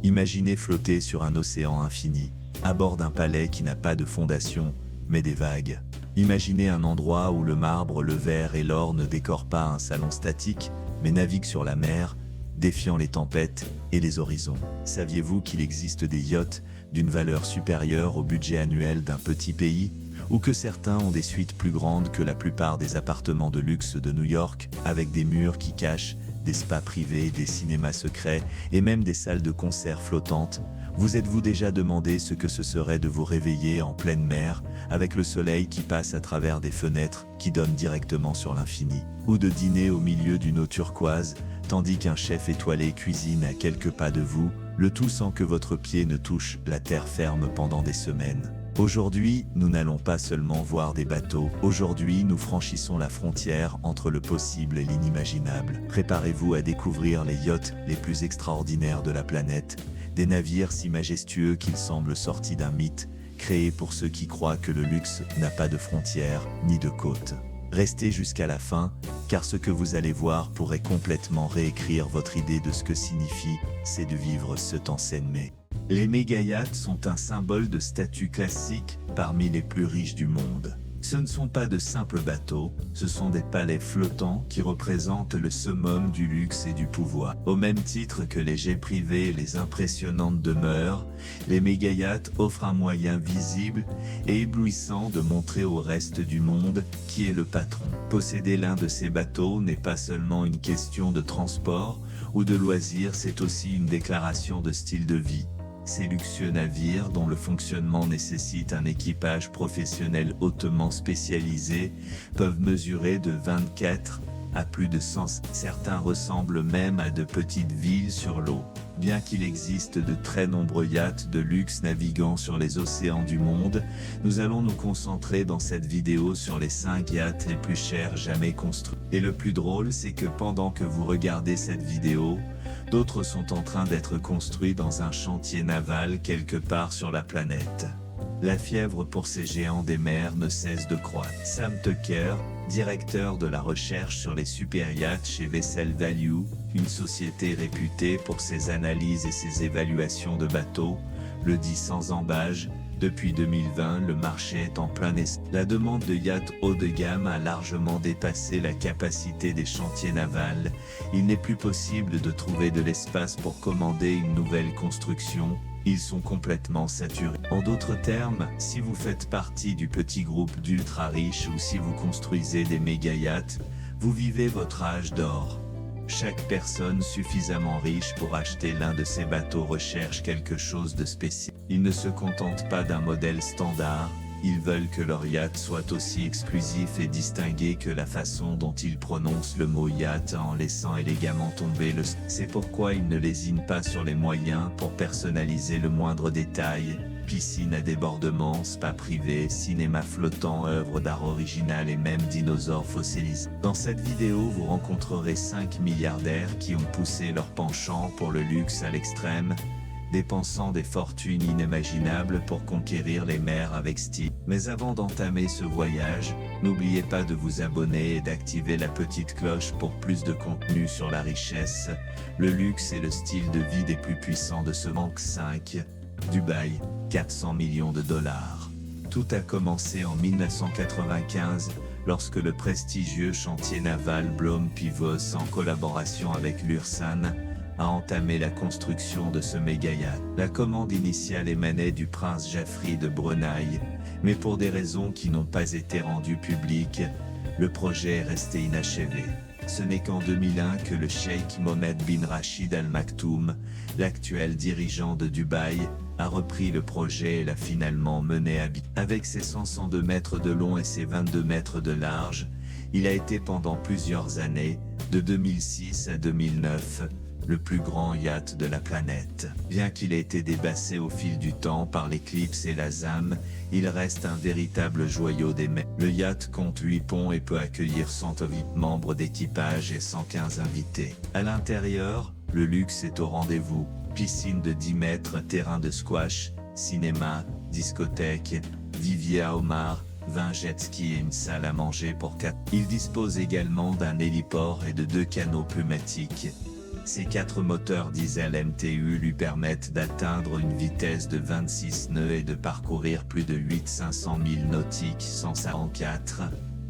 Imaginez flotter sur un océan infini, à bord d'un palais qui n'a pas de fondation, mais des vagues. Imaginez un endroit où le marbre, le verre et l'or ne décorent pas un salon statique, mais naviguent sur la mer, défiant les tempêtes et les horizons. Saviez-vous qu'il existe des yachts d'une valeur supérieure au budget annuel d'un petit pays, ou que certains ont des suites plus grandes que la plupart des appartements de luxe de New York, avec des murs qui cachent des spas privés, des cinémas secrets et même des salles de concert flottantes? Vous êtes-vous déjà demandé ce que ce serait de vous réveiller en pleine mer, avec le soleil qui passe à travers des fenêtres qui donnent directement sur l'infini, ou de dîner au milieu d'une eau turquoise, tandis qu'un chef étoilé cuisine à quelques pas de vous, le tout sans que votre pied ne touche la terre ferme pendant des semaines? Aujourd'hui, nous n'allons pas seulement voir des bateaux, aujourd'hui nous franchissons la frontière entre le possible et l'inimaginable. Préparez-vous à découvrir les yachts les plus extraordinaires de la planète, des navires si majestueux qu'ils semblent sortis d'un mythe, créés pour ceux qui croient que le luxe n'a pas de frontières ni de côtes. Restez jusqu'à la fin, car ce que vous allez voir pourrait complètement réécrire votre idée de ce que signifie c'est de vivre ce temps mais. Les méga-yachts sont un symbole de statut classique parmi les plus riches du monde. Ce ne sont pas de simples bateaux, ce sont des palais flottants qui représentent le summum du luxe et du pouvoir. Au même titre que les jets privés et les impressionnantes demeures, les méga-yachts offrent un moyen visible et éblouissant de montrer au reste du monde qui est le patron. Posséder l'un de ces bateaux n'est pas seulement une question de transport ou de loisirs, c'est aussi une déclaration de style de vie. Ces luxueux navires, dont le fonctionnement nécessite un équipage professionnel hautement spécialisé, peuvent mesurer de 24 à plus de 100. Certains ressemblent même à de petites villes sur l'eau. Bien qu'il existe de très nombreux yachts de luxe naviguant sur les océans du monde, nous allons nous concentrer dans cette vidéo sur les 5 yachts les plus chers jamais construits. Et le plus drôle, c'est que pendant que vous regardez cette vidéo, d'autres sont en train d'être construits dans un chantier naval quelque part sur la planète. La fièvre pour ces géants des mers ne cesse de croître. Sam Tucker, directeur de la recherche sur les super yachts chez Vessel Value, une société réputée pour ses analyses et ses évaluations de bateaux, le dit sans embâche: depuis 2020, le marché est en plein essor. La demande de yachts haut de gamme a largement dépassé la capacité des chantiers navals. Il n'est plus possible de trouver de l'espace pour commander une nouvelle construction. Ils sont complètement saturés. En d'autres termes, si vous faites partie du petit groupe d'ultra riches ou si vous construisez des méga yachts, vous vivez votre âge d'or. Chaque personne suffisamment riche pour acheter l'un de ces bateaux recherche quelque chose de spécial. Ils ne se contentent pas d'un modèle standard, ils veulent que leur yacht soit aussi exclusif et distingué que la façon dont ils prononcent le mot yacht en laissant élégamment tomber le... C'est pourquoi ils ne lésinent pas sur les moyens pour personnaliser le moindre détail. Piscine à débordement, spa privé, cinéma flottant, œuvres d'art originales et même dinosaures fossilisés. Dans cette vidéo, vous rencontrerez 5 milliardaires qui ont poussé leur penchant pour le luxe à l'extrême, dépensant des fortunes inimaginables pour conquérir les mers avec style. Mais avant d'entamer ce voyage, n'oubliez pas de vous abonner et d'activer la petite cloche pour plus de contenu sur la richesse, le luxe et le style de vie des plus puissants de ce monde. 5. Dubaï, 400 millions de dollars. Tout a commencé en 1995, lorsque le prestigieux chantier naval Blohm Pivos, en collaboration avec l'URSSAN, a entamé la construction de ce méga-yacht. La commande initiale émanait du prince Jaffrey de Brunei, mais pour des raisons qui n'ont pas été rendues publiques, le projet est resté inachevé. Ce n'est qu'en 2001 que le cheikh Mohammed bin Rachid Al Maktoum, l'actuel dirigeant de Dubaï, a repris le projet et l'a finalement mené à bien. Avec ses 102 mètres de long et ses 22 mètres de large, il a été pendant plusieurs années, de 2006 à 2009, le plus grand yacht de la planète. Bien qu'il ait été dépassé au fil du temps par l'éclipse et la ZAM, il reste un véritable joyau des mers. Le yacht compte 8 ponts et peut accueillir 108 membres d'équipage et 115 invités. À l'intérieur, le luxe est au rendez-vous. Piscine de 10 mètres, terrain de squash, cinéma, discothèque, vivier à homards, 20 jet skis et une salle à manger pour 4. Il dispose également d'un héliport et de 2 canots pneumatiques. Ces 4 moteurs diesel MTU lui permettent d'atteindre une vitesse de 26 nœuds et de parcourir plus de 500 000 nautiques 144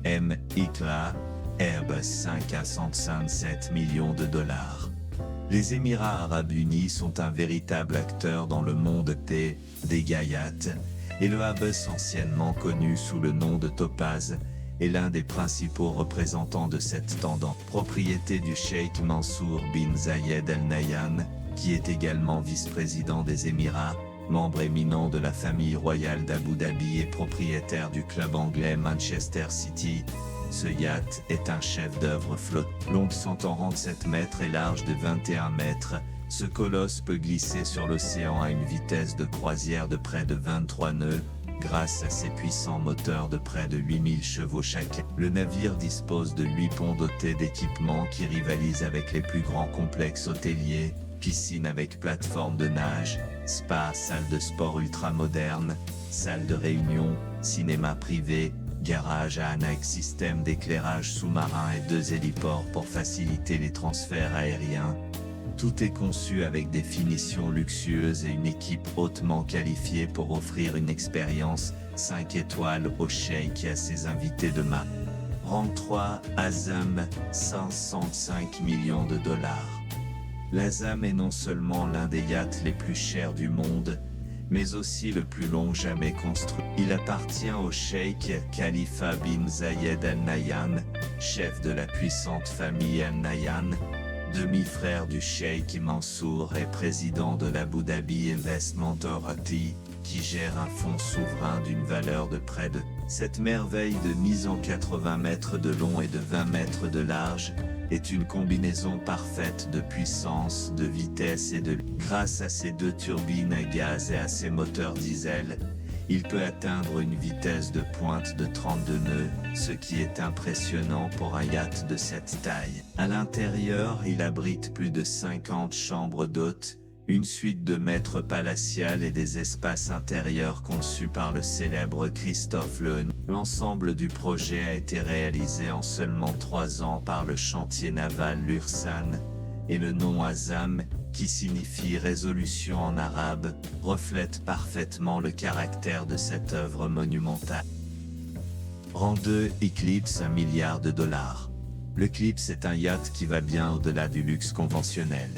M. ICLA, Airbus 5 à 157 millions de dollars. Les Émirats Arabes Unis sont un véritable acteur dans le monde des Gayat, et le Airbus, anciennement connu sous le nom de Topaz, est l'un des principaux représentants de cette tendance. Propriété du cheikh Mansour bin Zayed Al Nahyan, qui est également vice-président des Émirats, membre éminent de la famille royale d'Abu Dhabi et propriétaire du club anglais Manchester City. Ce yacht est un chef-d'œuvre flottant. Long de 147 mètres et large de 21 mètres, ce colosse peut glisser sur l'océan à une vitesse de croisière de près de 23 nœuds, grâce à ses puissants moteurs de près de 8000 chevaux chacun. Le navire dispose de 8 ponts dotés d'équipements qui rivalisent avec les plus grands complexes hôteliers, piscine avec plateforme de nage, spa, salle de sport ultra-moderne, salle de réunion, cinéma privé, garage à annexe, système d'éclairage sous-marin et 2 héliports pour faciliter les transferts aériens. Tout est conçu avec des finitions luxueuses et une équipe hautement qualifiée pour offrir une expérience 5 étoiles au cheikh et à ses invités de marque. Rang 3, Azam, 505 millions de dollars. L'Azam est non seulement l'un des yachts les plus chers du monde, mais aussi le plus long jamais construit. Il appartient au cheikh Khalifa bin Zayed Al Nahyan, chef de la puissante famille Al Nahyan, demi-frère du cheikh Mansour et président de l'Abu Dhabi Investment Authority, qui gère un fonds souverain d'une valeur de près de. Cette merveille de mise en 80 mètres de long et de 20 mètres de large est une combinaison parfaite de puissance, de vitesse et de. Grâce à ses 2 turbines à gaz et à ses moteurs diesel, il peut atteindre une vitesse de pointe de 32 nœuds, ce qui est impressionnant pour un yacht de cette taille. À l'intérieur, il abrite plus de 50 chambres d'hôtes, une suite de maîtres palatiales et des espaces intérieurs conçus par le célèbre Christophe Lehn. L'ensemble du projet a été réalisé en seulement 3 ans par le chantier naval Lursan, et le nom Azam, qui signifie résolution en arabe, reflète parfaitement le caractère de cette œuvre monumentale. Rang 2, Eclipse, 1 milliard de dollars. L'Eclipse est un yacht qui va bien au-delà du luxe conventionnel.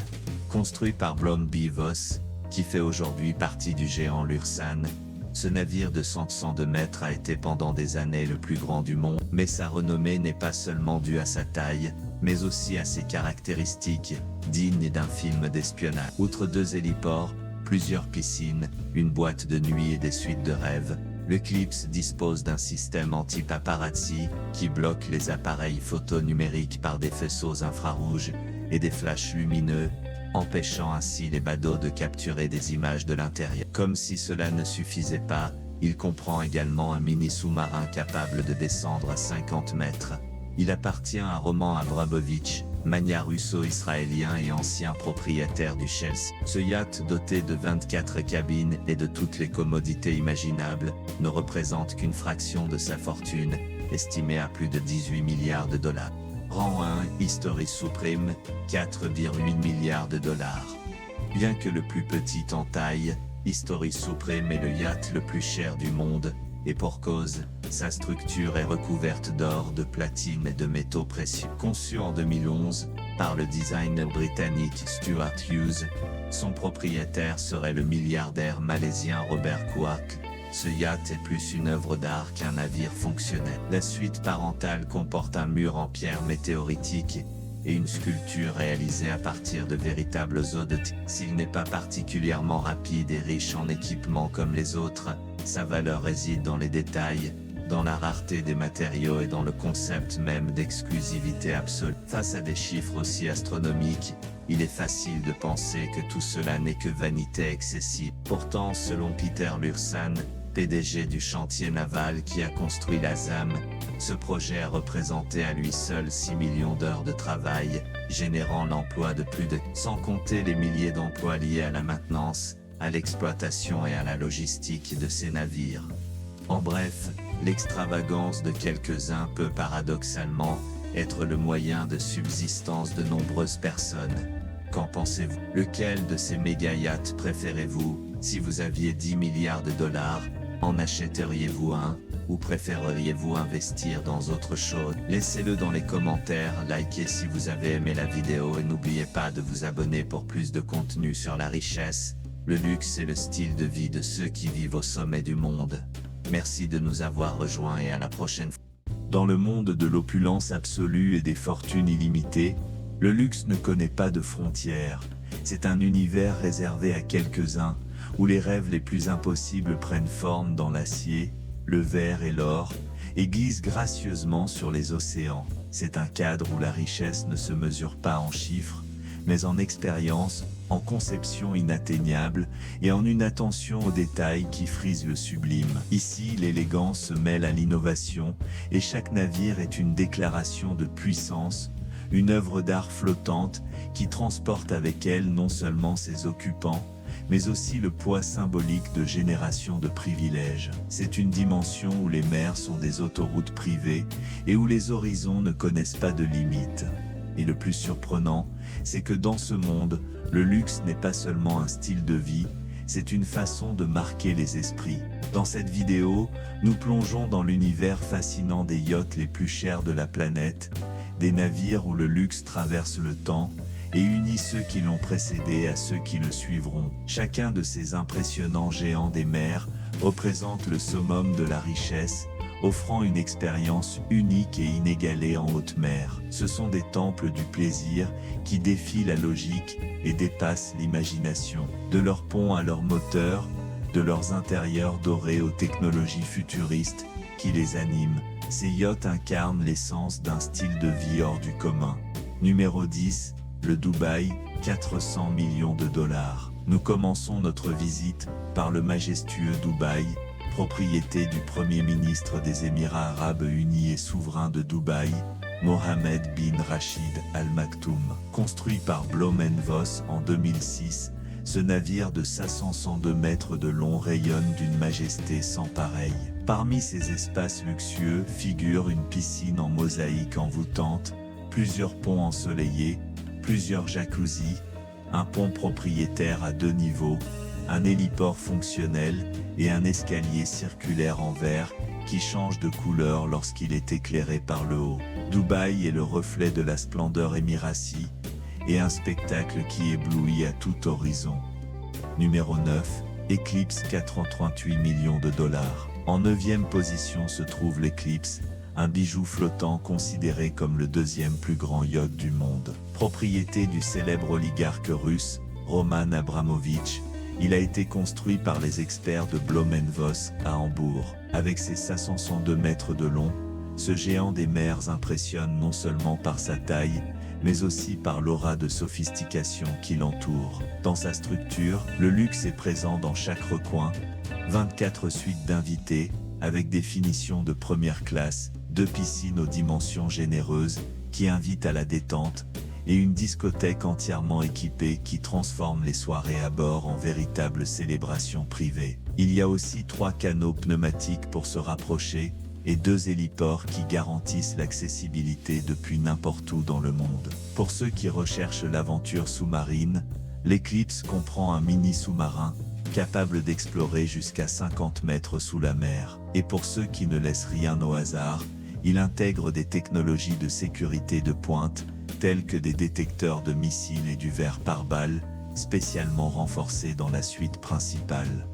Construit par Brøndby Voss, qui fait aujourd'hui partie du géant Lursan, ce navire de 102 mètres a été pendant des années le plus grand du monde, mais sa renommée n'est pas seulement due à sa taille, mais aussi à ses caractéristiques, dignes d'un film d'espionnage. Outre 2 héliports, plusieurs piscines, une boîte de nuit et des suites de rêve, l'Eclipse dispose d'un système anti-paparazzi qui bloque les appareils photo numériques par des faisceaux infrarouges et des flashs lumineux, empêchant ainsi les badauds de capturer des images de l'intérieur. Comme si cela ne suffisait pas, il comprend également un mini sous-marin capable de descendre à 50 mètres. Il appartient à Roman Abramovich, magnat russo-israélien et ancien propriétaire du Chelsea. Ce yacht, doté de 24 cabines et de toutes les commodités imaginables, ne représente qu'une fraction de sa fortune, estimée à plus de 18 milliards de dollars. Rang 1, History Supreme, 4,8 milliards de dollars. Bien que le plus petit en taille, History Supreme est le yacht le plus cher du monde, et pour cause, sa structure est recouverte d'or, de platine et de métaux précieux. Conçu en 2011 par le designer britannique Stuart Hughes, son propriétaire serait le milliardaire malaisien Robert Kwak. Ce yacht est plus une œuvre d'art qu'un navire fonctionnel. La suite parentale comporte un mur en pierre météoritique et une sculpture réalisée à partir de véritables os de tigre. S'il n'est pas particulièrement rapide et riche en équipements comme les autres, sa valeur réside dans les détails, dans la rareté des matériaux et dans le concept même d'exclusivité absolue. Face à des chiffres aussi astronomiques, il est facile de penser que tout cela n'est que vanité excessive. Pourtant, selon Peter Lursan, PDG du chantier naval qui a construit l'Azam, ce projet a représenté à lui seul 6 millions d'heures de travail, générant l'emploi de plus de, sans compter les milliers d'emplois liés à la maintenance, à l'exploitation et à la logistique de ces navires. En bref, l'extravagance de quelques-uns peut paradoxalement être le moyen de subsistance de nombreuses personnes. Qu'en pensez-vous? Lequel de ces méga yachts préférez-vous? Si vous aviez 10 milliards de dollars, en achèteriez-vous un? Ou préféreriez-vous investir dans autre chose? Laissez-le dans les commentaires, likez si vous avez aimé la vidéo et n'oubliez pas de vous abonner pour plus de contenu sur la richesse, le luxe et le style de vie de ceux qui vivent au sommet du monde. Merci de nous avoir rejoints et à la prochaine fois. Dans le monde de l'opulence absolue et des fortunes illimitées, le luxe ne connaît pas de frontières. C'est un univers réservé à quelques-uns, où les rêves les plus impossibles prennent forme dans l'acier, le verre et l'or, et glissent gracieusement sur les océans. C'est un cadre où la richesse ne se mesure pas en chiffres, mais en expérience, en conception inatteignable et en une attention aux détails qui frise le sublime. Ici, l'élégance se mêle à l'innovation et chaque navire est une déclaration de puissance, une œuvre d'art flottante qui transporte avec elle non seulement ses occupants, mais aussi le poids symbolique de générations de privilèges. C'est une dimension où les mers sont des autoroutes privées et où les horizons ne connaissent pas de limites. Et le plus surprenant, c'est que dans ce monde, le luxe n'est pas seulement un style de vie, c'est une façon de marquer les esprits. Dans cette vidéo, nous plongeons dans l'univers fascinant des yachts les plus chers de la planète, des navires où le luxe traverse le temps et unit ceux qui l'ont précédé à ceux qui le suivront. Chacun de ces impressionnants géants des mers représente le summum de la richesse, offrant une expérience unique et inégalée en haute mer. Ce sont des temples du plaisir qui défient la logique et dépassent l'imagination. De leurs ponts à leurs moteurs, de leurs intérieurs dorés aux technologies futuristes qui les animent, ces yachts incarnent l'essence d'un style de vie hors du commun. Numéro 10, le Dubaï, 400 millions de dollars. Nous commençons notre visite par le majestueux Dubaï, propriété du Premier ministre des Émirats Arabes Unis et souverain de Dubaï, Mohammed bin Rachid Al Maktoum. Construit par Blohm & Voss en 2006, ce navire de 502 mètres de long rayonne d'une majesté sans pareille. Parmi ses espaces luxueux figure une piscine en mosaïque envoûtante, plusieurs ponts ensoleillés, plusieurs jacuzzis, un pont propriétaire à 2 niveaux, un héliport fonctionnel et un escalier circulaire en verre qui change de couleur lorsqu'il est éclairé par le haut. Dubaï est le reflet de la splendeur émiratie et un spectacle qui éblouit à tout horizon. Numéro 9, Eclipse, 438 millions de dollars. En 9e position se trouve l'Eclipse, un bijou flottant considéré comme le 2e plus grand yacht du monde. Propriété du célèbre oligarque russe, Roman Abramovitch, il a été construit par les experts de Blohm & Voss à Hambourg. Avec ses 502 mètres de long, ce géant des mers impressionne non seulement par sa taille, mais aussi par l'aura de sophistication qui l'entoure. Dans sa structure, le luxe est présent dans chaque recoin, 24 suites d'invités, avec des finitions de première classe, 2 piscines aux dimensions généreuses, qui invitent à la détente, et une discothèque entièrement équipée qui transforme les soirées à bord en véritables célébrations privées. Il y a aussi 3 canaux pneumatiques pour se rapprocher, et 2 héliports qui garantissent l'accessibilité depuis n'importe où dans le monde. Pour ceux qui recherchent l'aventure sous-marine, l'Eclipse comprend un mini sous-marin, capable d'explorer jusqu'à 50 mètres sous la mer. Et pour ceux qui ne laissent rien au hasard, il intègre des technologies de sécurité de pointe, tels que des détecteurs de missiles et du verre pare-balles, spécialement renforcés dans la suite principale.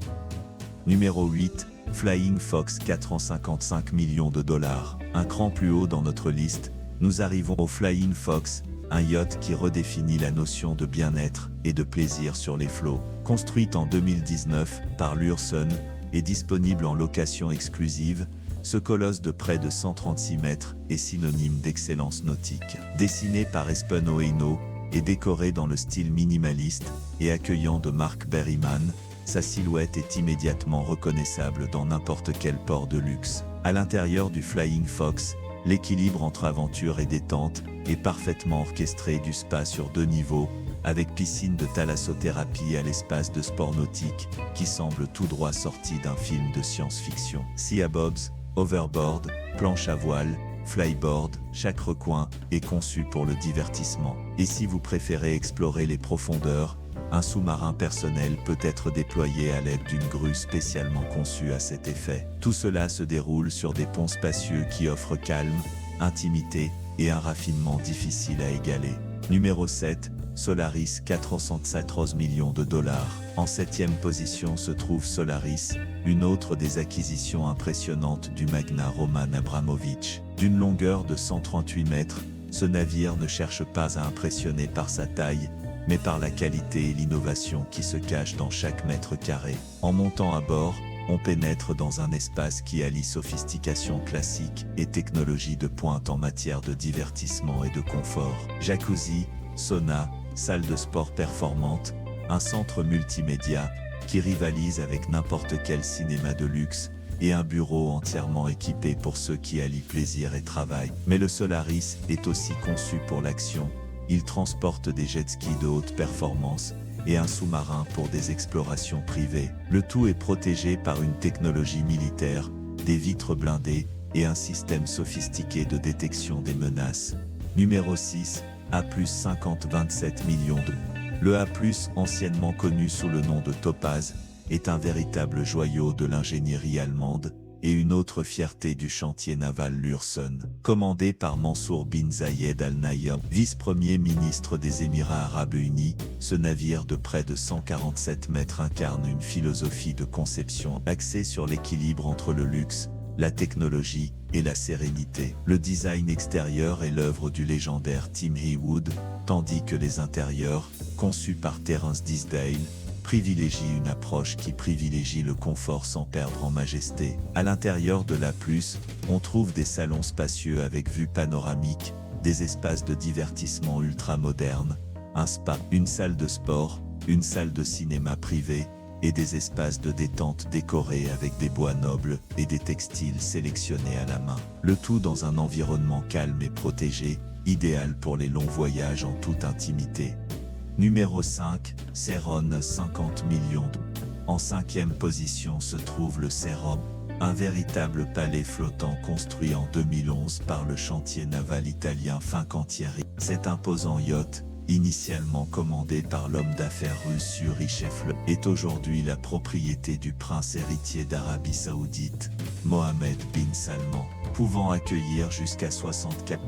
Numéro 8, Flying Fox, 455 millions de dollars. Un cran plus haut dans notre liste, nous arrivons au Flying Fox, un yacht qui redéfinit la notion de bien-être et de plaisir sur les flots. Construite en 2019 par Lursen et disponible en location exclusive, ce colosse de près de 136 mètres est synonyme d'excellence nautique. Dessiné par Espen Oeno et décoré dans le style minimaliste et accueillant de Mark Berryman, sa silhouette est immédiatement reconnaissable dans n'importe quel port de luxe. À l'intérieur du Flying Fox, l'équilibre entre aventure et détente est parfaitement orchestré du spa sur 2 niveaux, avec piscine de thalassothérapie à l'espace de sport nautique, qui semble tout droit sorti d'un film de science-fiction. Sea Bobs, overboard, planche à voile, flyboard, chaque recoin est conçu pour le divertissement. Et si vous préférez explorer les profondeurs, un sous-marin personnel peut être déployé à l'aide d'une grue spécialement conçue à cet effet. Tout cela se déroule sur des ponts spacieux qui offrent calme, intimité et un raffinement difficile à égaler. Numéro 7. Solaris 414 millions de dollars. En 7e position se trouve Solaris, une autre des acquisitions impressionnantes du magnat Roman Abramovich. D'une longueur de 138 mètres, ce navire ne cherche pas à impressionner par sa taille, mais par la qualité et l'innovation qui se cachent dans chaque mètre carré. En montant à bord, on pénètre dans un espace qui allie sophistication classique et technologie de pointe en matière de divertissement et de confort. Jacuzzi, sauna, salle de sport performante, un centre multimédia qui rivalise avec n'importe quel cinéma de luxe et un bureau entièrement équipé pour ceux qui allient plaisir et travail. Mais le Solaris est aussi conçu pour l'action. Il transporte des jet skis de haute performance et un sous-marin pour des explorations privées. Le tout est protégé par une technologie militaire, des vitres blindées et un système sophistiqué de détection des menaces. Numéro 6. A+, 27 millions de... Le A+, anciennement connu sous le nom de Topaz, est un véritable joyau de l'ingénierie allemande et une autre fierté du chantier naval Lürssen. Commandé par Mansour bin Zayed Al Nahyan, vice-premier ministre des Émirats Arabes Unis, ce navire de près de 147 mètres incarne une philosophie de conception axée sur l'équilibre entre le luxe, la technologie et la sérénité. Le design extérieur est l'œuvre du légendaire Tim Heywood, tandis que les intérieurs, conçus par Terence Disdale, privilégient une approche qui privilégie le confort sans perdre en majesté. À l'intérieur de l'A+, on trouve des salons spacieux avec vue panoramique, des espaces de divertissement ultra-modernes, un spa, une salle de sport, une salle de cinéma privée, et des espaces de détente décorés avec des bois nobles et des textiles sélectionnés à la main. Le tout dans un environnement calme et protégé, idéal pour les longs voyages en toute intimité. Numéro 5, Ceron 50 millions de... En 5e position se trouve le Ceron, un véritable palais flottant construit en 2011 par le chantier naval italien Fincantieri. Cet imposant yacht, initialement commandé par l'homme d'affaires russe Yuri Shefler, est aujourd'hui la propriété du prince héritier d'Arabie Saoudite, Mohammed bin Salman, pouvant accueillir jusqu'à 64.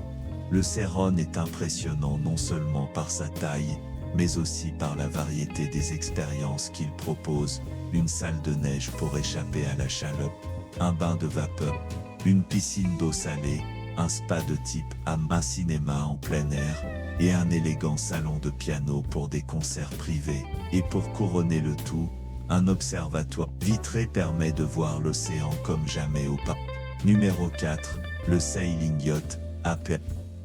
Le Ceron est impressionnant non seulement par sa taille, mais aussi par la variété des expériences qu'il propose, une salle de neige pour échapper à la chaleur, un bain de vapeur, une piscine d'eau salée, un spa de type hammam, un cinéma en plein air, et un élégant salon de piano pour des concerts privés. Et pour couronner le tout, un observatoire vitré permet de voir l'océan comme jamais auparavant. Numéro 4, le Sailing Yacht, AP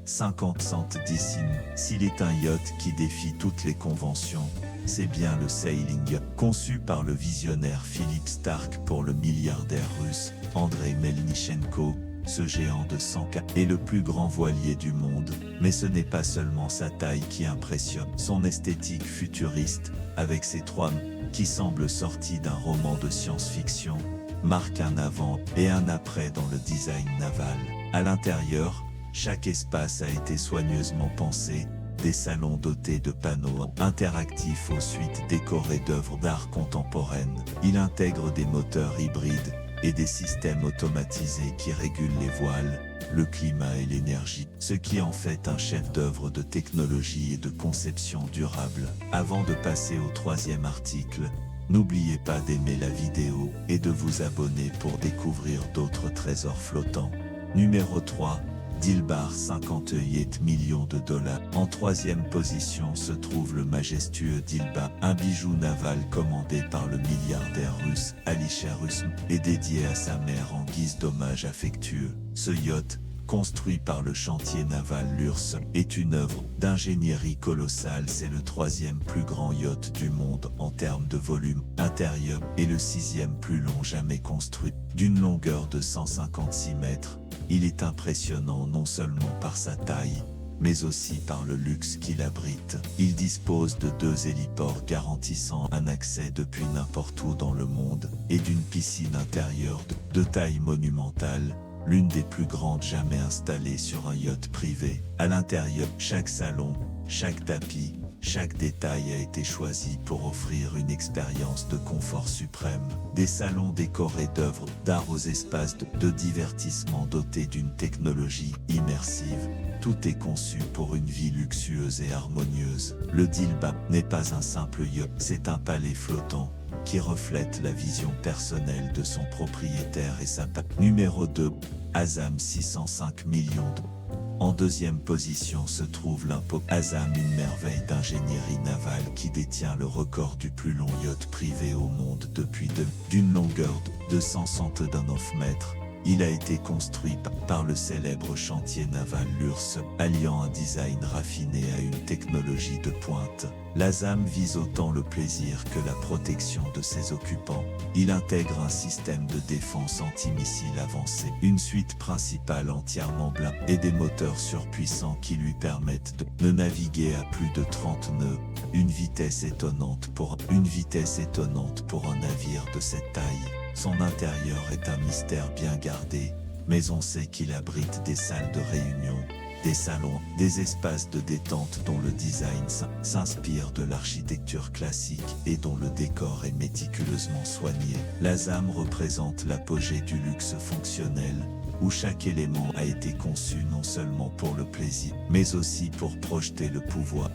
50 centissime. S'il est un yacht qui défie toutes les conventions, c'est bien le Sailing Yacht. Conçu par le visionnaire Philippe Stark pour le milliardaire russe Andrei Melnichenko, ce géant de 104 est le plus grand voilier du monde, mais ce n'est pas seulement sa taille qui impressionne. Son esthétique futuriste, avec ses trois qui semblent sortis d'un roman de science-fiction, marque un avant et un après dans le design naval. À l'intérieur, chaque espace a été soigneusement pensé, des salons dotés de panneaux interactifs aux suites décorées d'œuvres d'art contemporaines. Il intègre des moteurs hybrides et des systèmes automatisés qui régulent les voiles, le climat et l'énergie, ce qui en fait un chef-d'œuvre de technologie et de conception durable. Avant de passer au 3e article, n'oubliez pas d'aimer la vidéo et de vous abonner pour découvrir d'autres trésors flottants. Numéro 3. Dilbar 58 millions de dollars. En 3e position se trouve le majestueux Dilbar, un bijou naval commandé par le milliardaire russe Alisher Usmanov et dédié à sa mère en guise d'hommage affectueux. Ce yacht, construit par le chantier naval Lürssen, est une œuvre d'ingénierie colossale. C'est le 3e plus grand yacht du monde en termes de volume intérieur et le 6e plus long jamais construit. D'une longueur de 156 mètres, il est impressionnant non seulement par sa taille, mais aussi par le luxe qu'il abrite. Il dispose de 2 héliports garantissant un accès depuis n'importe où dans le monde et d'une piscine intérieure de taille monumentale, l'une des plus grandes jamais installées sur un yacht privé. À l'intérieur, chaque salon, chaque tapis, chaque détail a été choisi pour offrir une expérience de confort suprême. Des salons décorés d'œuvres d'art aux espaces de divertissement dotés d'une technologie immersive. Tout est conçu pour une vie luxueuse et harmonieuse. Le Dilba n'est pas un simple yacht, c'est un palais flottant qui reflète la vision personnelle de son propriétaire et sa patte. Numéro 2, Azam 605 millions. En deuxième position se trouve l'Impo Azam, une merveille d'ingénierie navale qui détient le record du plus long yacht privé au monde depuis d'une longueur de 169 mètres. Il a été construit par le célèbre chantier naval Lurs, alliant un design raffiné à une technologie de pointe. L'Azam vise autant le plaisir que la protection de ses occupants. Il intègre un système de défense antimissile avancé, une suite principale entièrement blindée et des moteurs surpuissants qui lui permettent de naviguer à plus de 30 nœuds, une vitesse étonnante pour un navire de cette taille. Son intérieur est un mystère bien gardé, mais on sait qu'il abrite des salles de réunion, des salons, des espaces de détente dont le design s'inspire de l'architecture classique et dont le décor est méticuleusement soigné. L'Azam représente l'apogée du luxe fonctionnel, où chaque élément a été conçu non seulement pour le plaisir, mais aussi pour projeter le pouvoir.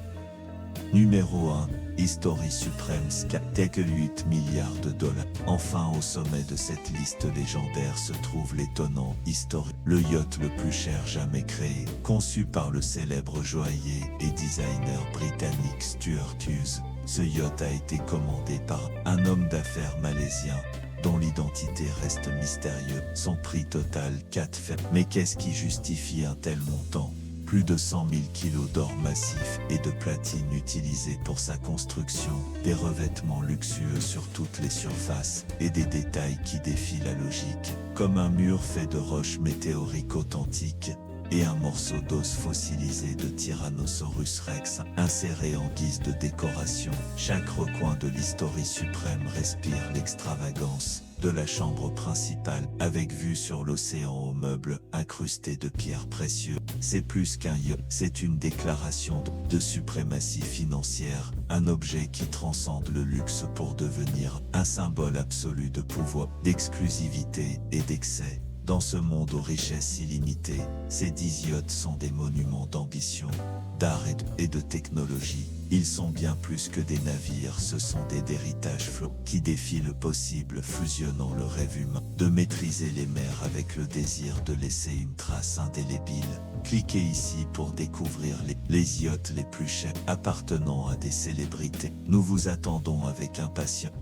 Numéro 1, History Supreme Tech 8 milliards de dollars. Enfin, au sommet de cette liste légendaire se trouve l'étonnant History, le yacht le plus cher jamais créé, conçu par le célèbre joaillier et designer britannique Stuart Hughes. Ce yacht a été commandé par un homme d'affaires malaisien, dont l'identité reste mystérieuse. Son prix total 4 fers. Mais qu'est-ce qui justifie un tel montant ? Plus de 100 000 kilos d'or massif et de platine utilisés pour sa construction, des revêtements luxueux sur toutes les surfaces et des détails qui défient la logique, comme un mur fait de roches météoriques authentiques et un morceau d'os fossilisé de Tyrannosaurus Rex inséré en guise de décoration. Chaque recoin de l'History Supreme respire l'extravagance de la chambre principale, avec vue sur l'océan aux meubles incrustés de pierres précieuses. C'est plus qu'un yacht, c'est une déclaration de suprématie financière, un objet qui transcende le luxe pour devenir un symbole absolu de pouvoir, d'exclusivité et d'excès. Dans ce monde aux richesses illimitées, ces 10 yachts sont des monuments d'ambition, d'art et de technologie. Ils sont bien plus que des navires, ce sont des héritages flots qui défient le possible, fusionnant le rêve humain de maîtriser les mers avec le désir de laisser une trace indélébile. Cliquez ici pour découvrir les yachts les plus chers appartenant à des célébrités. Nous vous attendons avec impatience.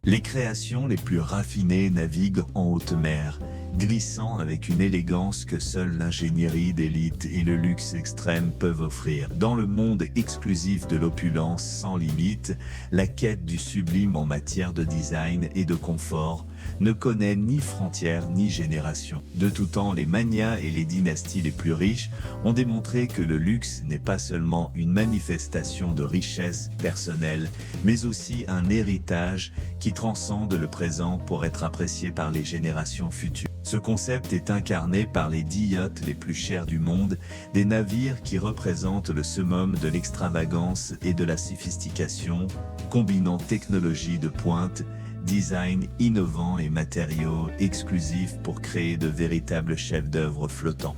Les créations les plus raffinées naviguent en haute mer, glissant avec une élégance que seule l'ingénierie d'élite et le luxe extrême peuvent offrir. Dans le monde exclusif de l'opulence sans limite, la quête du sublime en matière de design et de confort ne connaît ni frontières ni génération. De tout temps, les manias et les dynasties les plus riches ont démontré que le luxe n'est pas seulement une manifestation de richesse personnelle, mais aussi un héritage qui transcende le présent pour être apprécié par les générations futures. Ce concept est incarné par les 10 yachts les plus chers du monde, des navires qui représentent le summum de l'extravagance et de la sophistication, combinant technologie de pointe, design innovant et matériaux exclusifs pour créer de véritables chefs-d'œuvre flottants.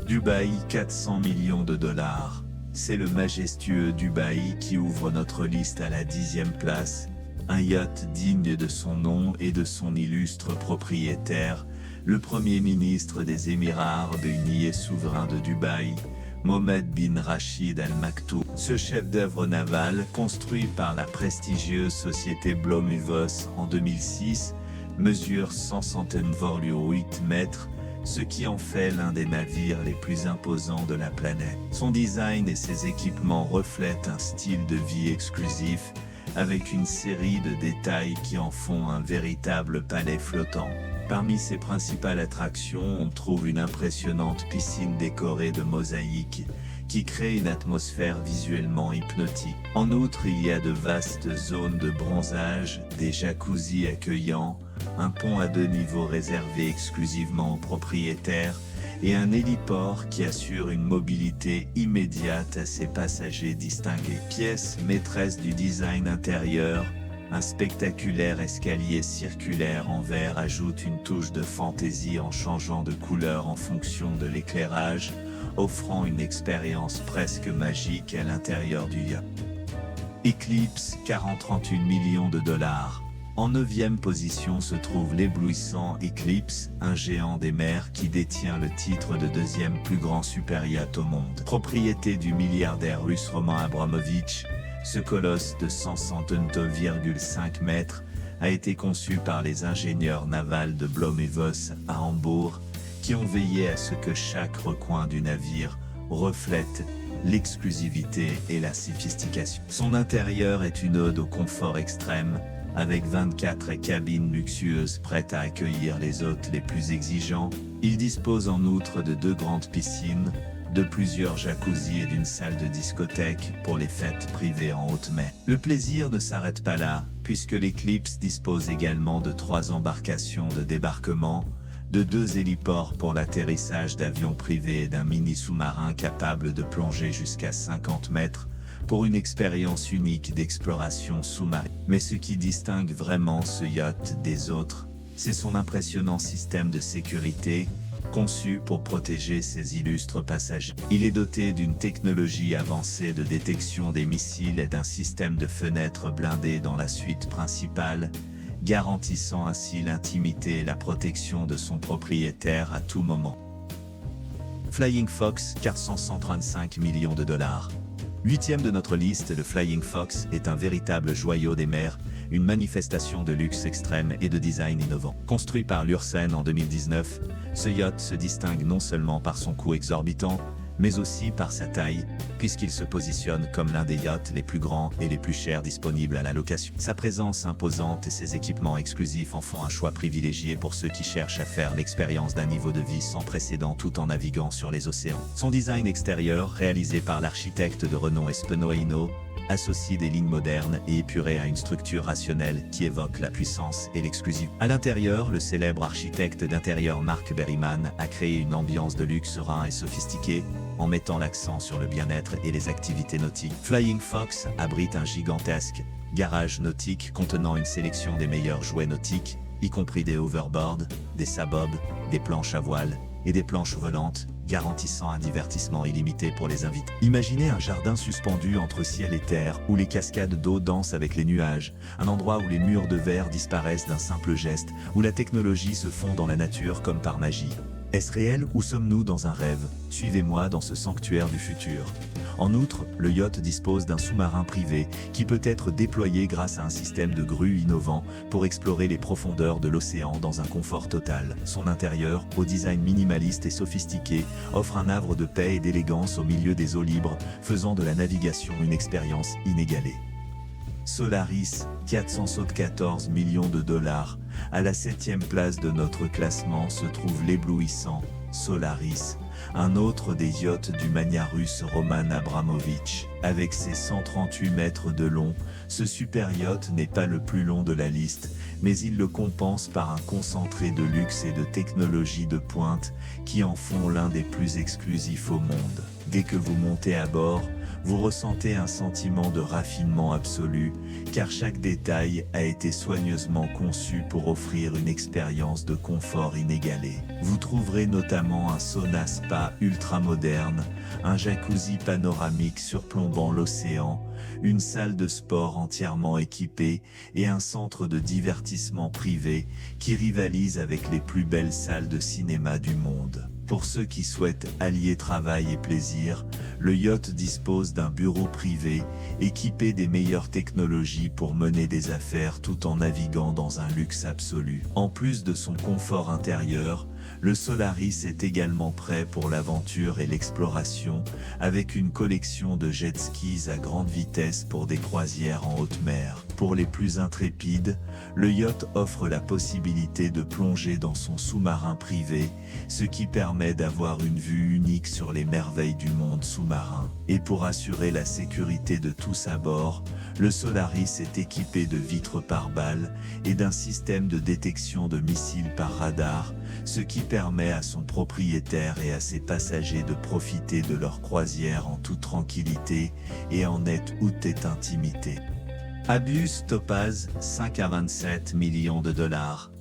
Dubaï, 400 millions de dollars. C'est le majestueux Dubaï qui ouvre notre liste à la 10e place. Un yacht digne de son nom et de son illustre propriétaire, le Premier ministre des Émirats Arabes Unis et souverain de Dubaï, Mohammed bin Rachid Al Maktoum. Ce chef-d'œuvre naval, construit par la prestigieuse société Blomuvos en 2006, mesure 168 mètres, ce qui en fait l'un des navires les plus imposants de la planète. Son design et ses équipements reflètent un style de vie exclusif, avec une série de détails qui en font un véritable palais flottant. Parmi ses principales attractions, on trouve une impressionnante piscine décorée de mosaïques qui crée une atmosphère visuellement hypnotique. En outre, il y a de vastes zones de bronzage, des jacuzzis accueillants, un pont à 2 niveaux réservé exclusivement aux propriétaires et un héliport qui assure une mobilité immédiate à ses passagers distingués. Pièce maîtresse du design intérieur, un spectaculaire escalier circulaire en verre ajoute une touche de fantaisie en changeant de couleur en fonction de l'éclairage, offrant une expérience presque magique à l'intérieur du yacht. Eclipse, 40-31 millions de dollars. En 9e position se trouve l'éblouissant Eclipse, un géant des mers qui détient le titre de 2e plus grand super yacht au monde. Propriété du milliardaire russe Roman Abramovich, ce colosse de 169,5 mètres a été conçu par les ingénieurs navals de Blohm & Voss à Hambourg, qui ont veillé à ce que chaque recoin du navire reflète l'exclusivité et la sophistication. Son intérieur est une ode au confort extrême, avec 24 cabines luxueuses prêtes à accueillir les hôtes les plus exigeants. Il dispose en outre de 2 grandes piscines, de plusieurs jacuzzis et d'une salle de discothèque pour les fêtes privées en haute mer. Le plaisir ne s'arrête pas là, puisque l'Eclipse dispose également de 3 embarcations de débarquement, de 2 héliports pour l'atterrissage d'avions privés et d'un mini sous-marin capable de plonger jusqu'à 50 mètres, pour une expérience unique d'exploration sous-marine. Mais ce qui distingue vraiment ce yacht des autres, c'est son impressionnant système de sécurité, conçu pour protéger ses illustres passagers. Il est doté d'une technologie avancée de détection des missiles et d'un système de fenêtres blindées dans la suite principale, garantissant ainsi l'intimité et la protection de son propriétaire à tout moment. Flying Fox, 435 millions de dollars. 8e de notre liste, le Flying Fox est un véritable joyau des mers, une manifestation de luxe extrême et de design innovant. Construit par Lürsen en 2019, ce yacht se distingue non seulement par son coût exorbitant, mais aussi par sa taille, puisqu'il se positionne comme l'un des yachts les plus grands et les plus chers disponibles à la location. Sa présence imposante et ses équipements exclusifs en font un choix privilégié pour ceux qui cherchent à faire l'expérience d'un niveau de vie sans précédent tout en naviguant sur les océans. Son design extérieur, réalisé par l'architecte de renom Espen Oino, associe des lignes modernes et épurées à une structure rationnelle qui évoque la puissance et l'exclusivité. À l'intérieur, le célèbre architecte d'intérieur Mark Berryman a créé une ambiance de luxe serein et sophistiquée, en mettant l'accent sur le bien-être et les activités nautiques. Flying Fox abrite un gigantesque garage nautique contenant une sélection des meilleurs jouets nautiques, y compris des hoverboards, des sabobs, des planches à voile et des planches volantes, garantissant un divertissement illimité pour les invités. Imaginez un jardin suspendu entre ciel et terre, où les cascades d'eau dansent avec les nuages, un endroit où les murs de verre disparaissent d'un simple geste, où la technologie se fond dans la nature comme par magie. Est-ce réel ou sommes-nous dans un rêve? Suivez-moi dans ce sanctuaire du futur. En outre, le yacht dispose d'un sous-marin privé qui peut être déployé grâce à un système de grue innovant pour explorer les profondeurs de l'océan dans un confort total. Son intérieur, au design minimaliste et sophistiqué, offre un havre de paix et d'élégance au milieu des eaux libres, faisant de la navigation une expérience inégalée. Solaris, 414 millions de dollars. À la 7e place de notre classement se trouve l'éblouissant Solaris, un autre des yachts du mania russe Roman Abramovich. Avec ses 138 mètres de long, ce super yacht n'est pas le plus long de la liste, mais il le compense par un concentré de luxe et de technologie de pointe qui en font l'un des plus exclusifs au monde. Dès que vous montez à bord, vous ressentez un sentiment de raffinement absolu, car chaque détail a été soigneusement conçu pour offrir une expérience de confort inégalée. Vous trouverez notamment un sauna spa ultra moderne, un jacuzzi panoramique surplombant l'océan, une salle de sport entièrement équipée et un centre de divertissement privé qui rivalise avec les plus belles salles de cinéma du monde. Pour ceux qui souhaitent allier travail et plaisir, le yacht dispose d'un bureau privé, équipé des meilleures technologies pour mener des affaires tout en naviguant dans un luxe absolu. En plus de son confort intérieur, le Solaris est également prêt pour l'aventure et l'exploration, avec une collection de jet skis à grande vitesse pour des croisières en haute mer. Pour les plus intrépides, le yacht offre la possibilité de plonger dans son sous-marin privé, ce qui permet d'avoir une vue unique sur les merveilles du monde sous-marin. Et pour assurer la sécurité de tous à bord, le Solaris est équipé de vitres pare-balles et d'un système de détection de missiles par radar, ce qui permet à son propriétaire et à ses passagers de profiter de leur croisière en toute tranquillité et en nette ou tête intimité. Abus Topaz, 5 à 27 millions de dollars.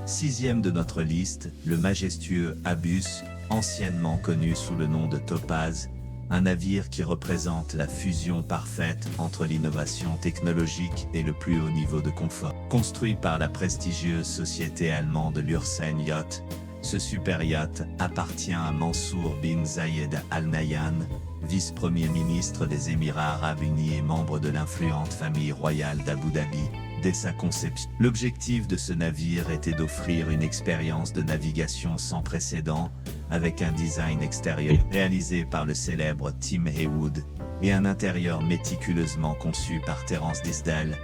Sixième de notre liste, le majestueux Abus, anciennement connu sous le nom de Topaz, un navire qui représente la fusion parfaite entre l'innovation technologique et le plus haut niveau de confort. Construit par la prestigieuse société allemande Lürssen Yacht, ce super yacht appartient à Mansour bin Zayed Al Nahyan, vice-premier ministre des Émirats Arabes Unis et membre de l'influente famille royale d'Abu Dhabi. Dès sa conception, l'objectif de ce navire était d'offrir une expérience de navigation sans précédent, avec un design extérieur réalisé par le célèbre Tim Heywood et un intérieur méticuleusement conçu par Terence Disdale,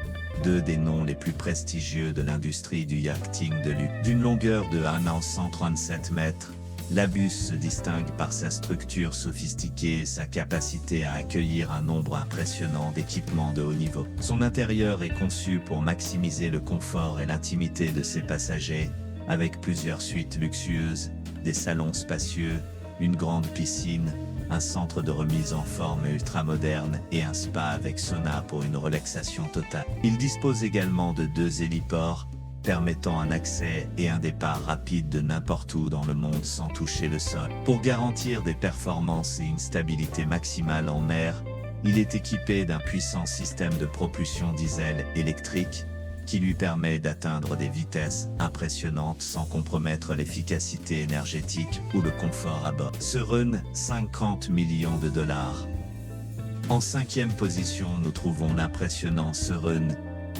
deux des noms les plus prestigieux de l'industrie du yachting de luxe. D'une longueur de 137 mètres, l'Abus se distingue par sa structure sophistiquée et sa capacité à accueillir un nombre impressionnant d'équipements de haut niveau. Son intérieur est conçu pour maximiser le confort et l'intimité de ses passagers, avec plusieurs suites luxueuses, des salons spacieux, une grande piscine, un centre de remise en forme ultramoderne et un spa avec sauna pour une relaxation totale. Il dispose également de 2 héliports, permettant un accès et un départ rapide de n'importe où dans le monde sans toucher le sol. Pour garantir des performances et une stabilité maximale en mer, il est équipé d'un puissant système de propulsion diesel électrique qui lui permet d'atteindre des vitesses impressionnantes sans compromettre l'efficacité énergétique ou le confort à bord. Ce run, 50 millions de dollars. En 5e position, nous trouvons l'impressionnant Surun,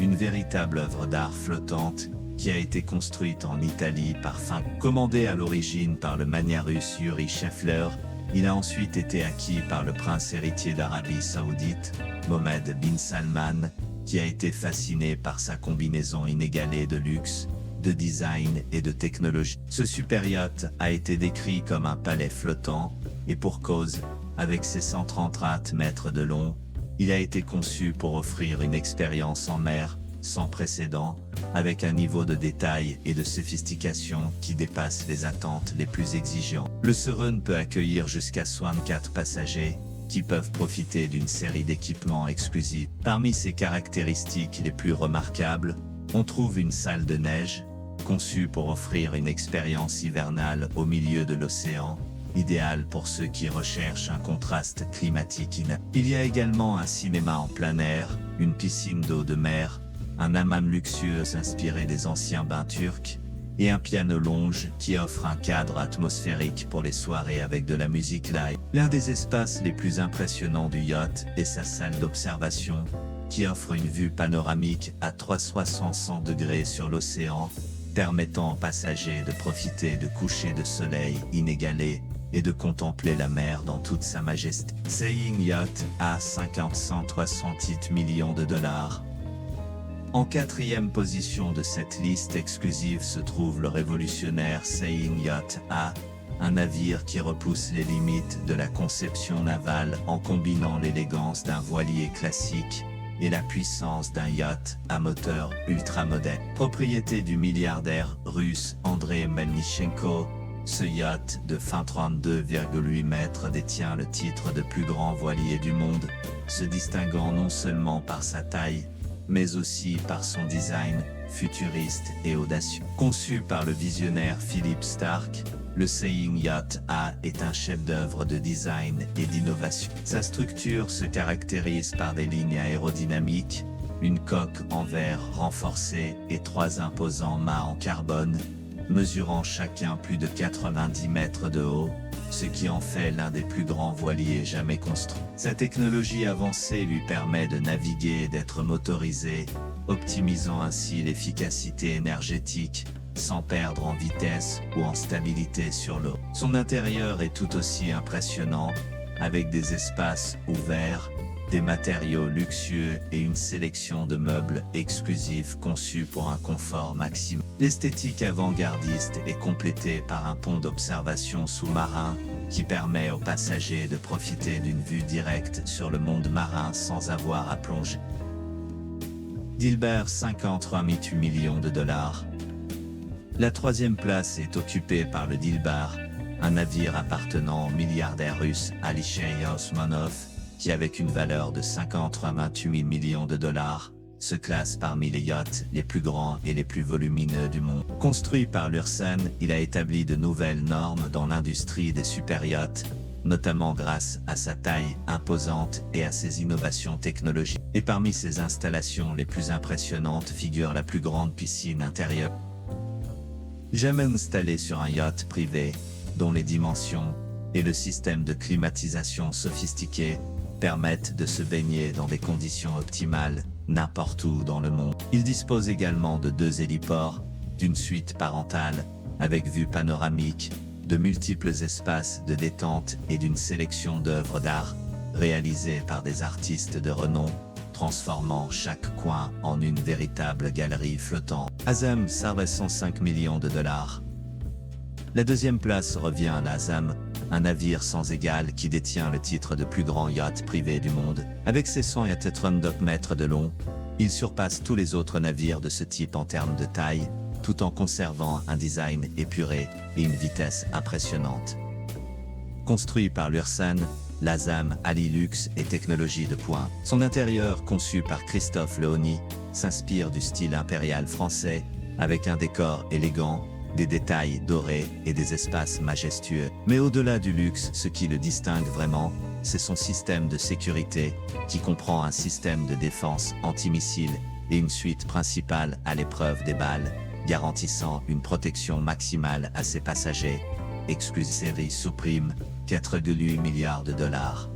une véritable œuvre d'art flottante qui a été construite en Italie par commandé à l'origine par le magnat russe Yuri Shefler. Il a ensuite été acquis par le prince héritier d'Arabie Saoudite, Mohammed bin Salman, qui a été fasciné par sa combinaison inégalée de luxe, de design et de technologie. Ce super yacht a été décrit comme un palais flottant, et pour cause, avec ses 134 mètres de long, il a été conçu pour offrir une expérience en mer sans précédent, avec un niveau de détail et de sophistication qui dépasse les attentes les plus exigeantes. Le Surun peut accueillir jusqu'à 64 passagers, qui peuvent profiter d'une série d'équipements exclusifs. Parmi ses caractéristiques les plus remarquables, on trouve une salle de neige, conçue pour offrir une expérience hivernale au milieu de l'océan, idéale pour ceux qui recherchent un contraste climatique. Il y a également un cinéma en plein air, une piscine d'eau de mer, un hammam luxueux inspiré des anciens bains turcs, et un piano lounge qui offre un cadre atmosphérique pour les soirées avec de la musique live. L'un des espaces les plus impressionnants du yacht est sa salle d'observation, qui offre une vue panoramique à 360 degrés sur l'océan, permettant aux passagers de profiter de couchers de soleil inégalés et de contempler la mer dans toute sa majesté. Saying Yacht à 168 millions de dollars. En 4e position de cette liste exclusive se trouve le révolutionnaire Saying Yacht A, un navire qui repousse les limites de la conception navale en combinant l'élégance d'un voilier classique et la puissance d'un yacht à moteur ultramoderne. Propriété du milliardaire russe Andrei Melnichenko, ce yacht de 32,8 mètres détient le titre de plus grand voilier du monde, se distinguant non seulement par sa taille, mais aussi par son design futuriste et audacieux. Conçu par le visionnaire Philip Stark, le Saying Yacht A est un chef-d'œuvre de design et d'innovation. Sa structure se caractérise par des lignes aérodynamiques, une coque en verre renforcée et 3 imposants mâts en carbone, mesurant chacun plus de 90 mètres de haut, ce qui en fait l'un des plus grands voiliers jamais construits. Sa technologie avancée lui permet de naviguer et d'être motorisé, optimisant ainsi l'efficacité énergétique, sans perdre en vitesse ou en stabilité sur l'eau. Son intérieur est tout aussi impressionnant, avec des espaces ouverts, des matériaux luxueux et une sélection de meubles exclusifs conçus pour un confort maximum. L'esthétique avant-gardiste est complétée par un pont d'observation sous-marin qui permet aux passagers de profiter d'une vue directe sur le monde marin sans avoir à plonger. Dilbert, 53,8 millions de dollars. La troisième place est occupée par le Dilbar, un navire appartenant au milliardaire russe Alexei Osmanov, qui avec une valeur de 53,8 millions de dollars, se classe parmi les yachts les plus grands et les plus volumineux du monde. Construit par l'Ursan, il a établi de nouvelles normes dans l'industrie des super-yachts, notamment grâce à sa taille imposante et à ses innovations technologiques. Et parmi ses installations les plus impressionnantes figure la plus grande piscine intérieure jamais installée sur un yacht privé, dont les dimensions et le système de climatisation sophistiqué permettent de se baigner dans des conditions optimales n'importe où dans le monde. Il dispose également de 2 héliports, d'une suite parentale avec vue panoramique, de multiples espaces de détente et d'une sélection d'œuvres d'art réalisées par des artistes de renom, transformant chaque coin en une véritable galerie flottante. Azam Sarve, 105 millions de dollars. La deuxième place revient à l'Azam, un navire sans égal qui détient le titre de plus grand yacht privé du monde. Avec ses 132 mètres de long, il surpasse tous les autres navires de ce type en termes de taille, tout en conservant un design épuré et une vitesse impressionnante. Construit par l'Ursan, l'Azam allie luxe et technologie de pointe. Son intérieur, conçu par Christophe Lehony, s'inspire du style impérial français, avec un décor élégant, des détails dorés et des espaces majestueux. Mais au-delà du luxe, ce qui le distingue vraiment, c'est son système de sécurité, qui comprend un système de défense antimissile et une suite principale à l'épreuve des balles, garantissant une protection maximale à ses passagers. Exclusive série Supreme, 4,8 milliards de dollars.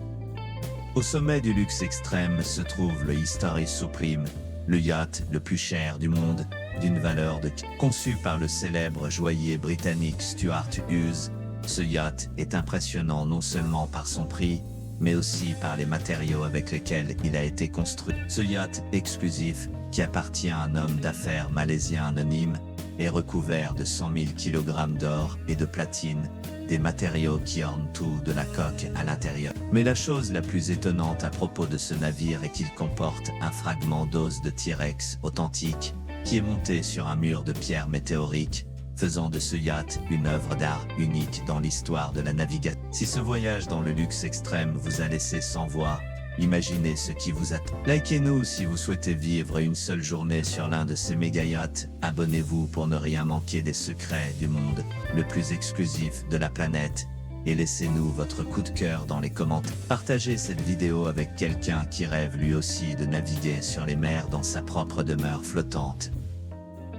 Au sommet du luxe extrême se trouve le History Supreme, le yacht le plus cher du monde, d'une valeur de... Conçu par le célèbre joaillier britannique Stuart Hughes, ce yacht est impressionnant non seulement par son prix, mais aussi par les matériaux avec lesquels il a été construit. Ce yacht exclusif, qui appartient à un homme d'affaires malaisien anonyme, est recouvert de 100 000 kg d'or et de platine, des matériaux qui ornent tout de la coque à l'intérieur. Mais la chose la plus étonnante à propos de ce navire est qu'il comporte un fragment d'os de T-Rex authentique, qui est monté sur un mur de pierre météorique, faisant de ce yacht une œuvre d'art unique dans l'histoire de la navigation. Si ce voyage dans le luxe extrême vous a laissé sans voix, imaginez ce qui vous attend. Likez-nous si vous souhaitez vivre une seule journée sur l'un de ces méga yachts. Abonnez-vous pour ne rien manquer des secrets du monde le plus exclusif de la planète. Et laissez-nous votre coup de cœur dans les commentaires. Partagez cette vidéo avec quelqu'un qui rêve lui aussi de naviguer sur les mers dans sa propre demeure flottante.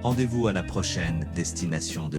Rendez-vous à la prochaine destination de